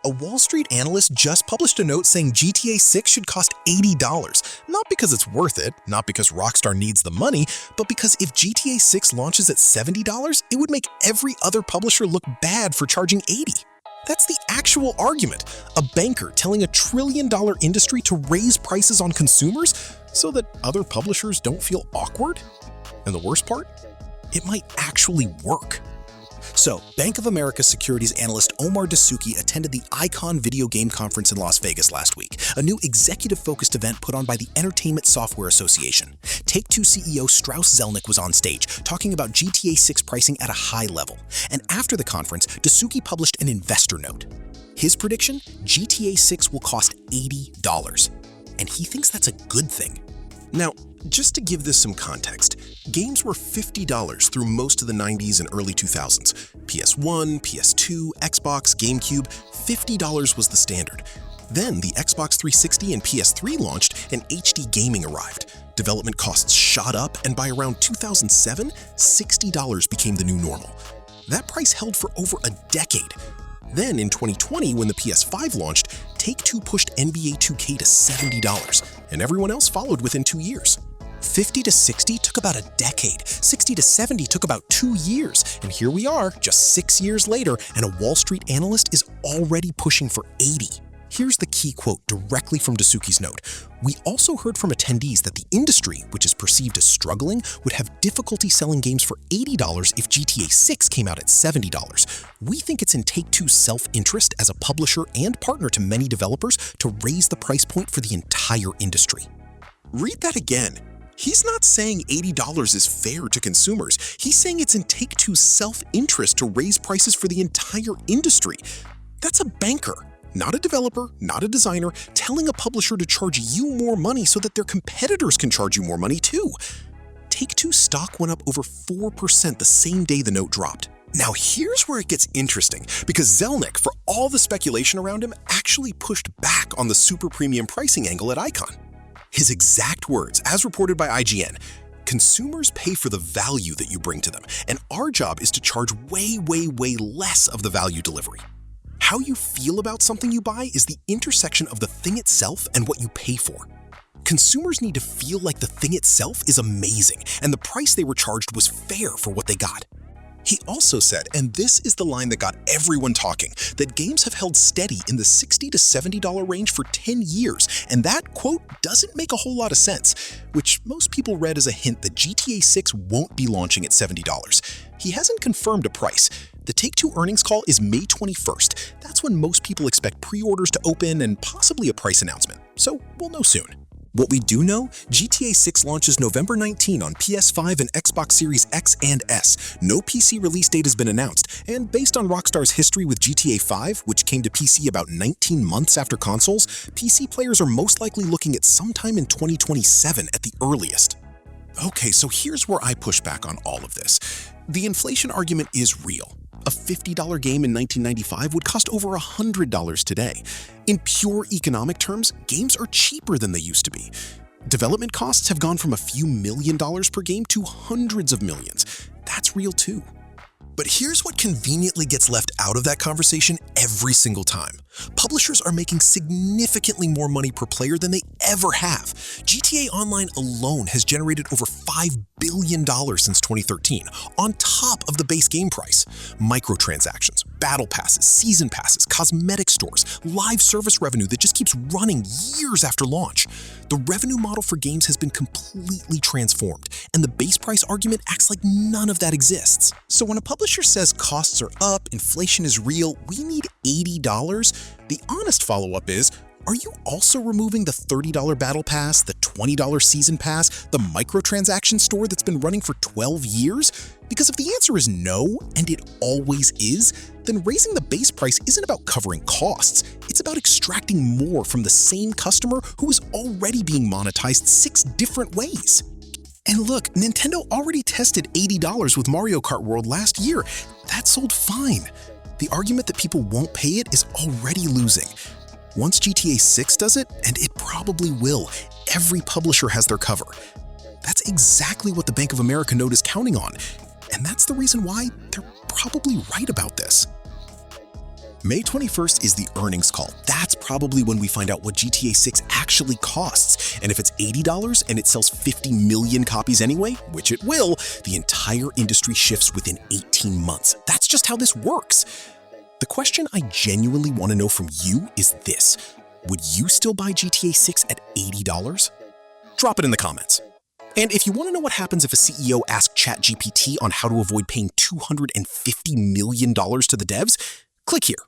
A Wall Street analyst just published a note saying GTA 6 should cost $80, not because it's worth it, not because Rockstar needs the money, but because if GTA 6 launches at $70, it would make every other publisher look bad for charging $80. That's the actual argument, a banker telling a trillion-dollar industry to raise prices on consumers so that other publishers don't feel awkward? And the worst part? It might actually work. So, Bank of America securities analyst Omar Dessouky attended the iicon video game conference in Las Vegas last week, a new executive-focused event put on by the Entertainment Software Association. Take-Two CEO Strauss Zelnick was on stage, talking about GTA 6 pricing at a high level. And after the conference, Dessouky published an investor note. His prediction? GTA 6 will cost $80. And he thinks that's a good thing. Now, just to give this some context, games were $50 through most of the 90s and early 2000s. PS1, PS2, Xbox, GameCube, $50 was the standard. Then the Xbox 360 and PS3 launched and HD gaming arrived. Development costs shot up, and by around 2007, $60 became the new normal. That price held for over a decade. Then in 2020, when the PS5 launched, Take-Two pushed NBA 2K to $70, and everyone else followed within 2 years. 50 to 60 took about a decade, 60 to 70 took about 2 years, and here we are, just 6 years later, and a Wall Street analyst is already pushing for 80. Here's the key quote directly from Dessouky's note. We also heard from attendees that the industry, which is perceived as struggling, would have difficulty selling games for $80 if GTA 6 came out at $70. We think it's in Take-Two's self-interest as a publisher and partner to many developers to raise the price point for the entire industry. Read that again. He's not saying $80 is fair to consumers. He's saying it's in Take-Two's self-interest to raise prices for the entire industry. That's a banker, not a developer, not a designer, telling a publisher to charge you more money so that their competitors can charge you more money too. Take-Two stock went up over 4% the same day the note dropped. Now here's where it gets interesting, because Zelnick, for all the speculation around him, actually pushed back on the super premium pricing angle at iicon. His exact words, as reported by IGN, consumers pay for the value that you bring to them, and our job is to charge way less of the value delivery. How you feel about something you buy is the intersection of the thing itself and what you pay for. Consumers need to feel like the thing itself is amazing, and the price they were charged was fair for what they got. He also said, and this is the line that got everyone talking, that games have held steady in the $60 to $70 range for 10 years, and that, quote, doesn't make a whole lot of sense, which most people read as a hint that GTA 6 won't be launching at $70. He hasn't confirmed a price. The Take-Two earnings call is May 21st. That's when most people expect pre-orders to open and possibly a price announcement, so we'll know soon. What we do know, GTA 6 launches November 19 on PS5 and Xbox Series X and S. No PC release date has been announced, and based on Rockstar's history with GTA 5, which came to PC about 19 months after consoles, PC players are most likely looking at sometime in 2027 at the earliest. Okay, so here's where I push back on all of this. The inflation argument is real. A $50 game in 1995 would cost over $100 today. In pure economic terms, games are cheaper than they used to be. Development costs have gone from a few $1,000,000 per game to hundreds of millions. That's real too. But here's what conveniently gets left out of that conversation every single time. Publishers are making significantly more money per player than they ever have. GTA Online alone has generated over $5 billion since 2013, on top of the base game price. Microtransactions, battle passes, season passes, cosmetic stores, live service revenue that just keeps running years after launch. The revenue model for games has been completely transformed, and the base price argument acts like none of that exists. So when a publisher says costs are up, inflation is real, we need $80, the honest follow-up is, are you also removing the $30 battle pass, the $20 season pass, the microtransaction store that's been running for 12 years? Because if the answer is no, and it always is, then raising the base price isn't about covering costs. It's about extracting more from the same customer who is already being monetized 6 different ways. And look, Nintendo already tested $80 with Mario Kart World last year. That sold fine. The argument that people won't pay it is already losing. Once GTA 6 does it, and it probably will, every publisher has their cover. That's exactly what the Bank of America note is counting on, and that's the reason why they're probably right about this. May 21st is the earnings call. That's probably when we find out what GTA 6 actually costs. And if it's $80 and it sells 50 million copies anyway, which it will, the entire industry shifts within 18 months. That's just how this works. The question I genuinely want to know from you is this. Would you still buy GTA 6 at $80? Drop it in the comments. And if you want to know what happens if a CEO asks ChatGPT on how to avoid paying $250 million to the devs, click here.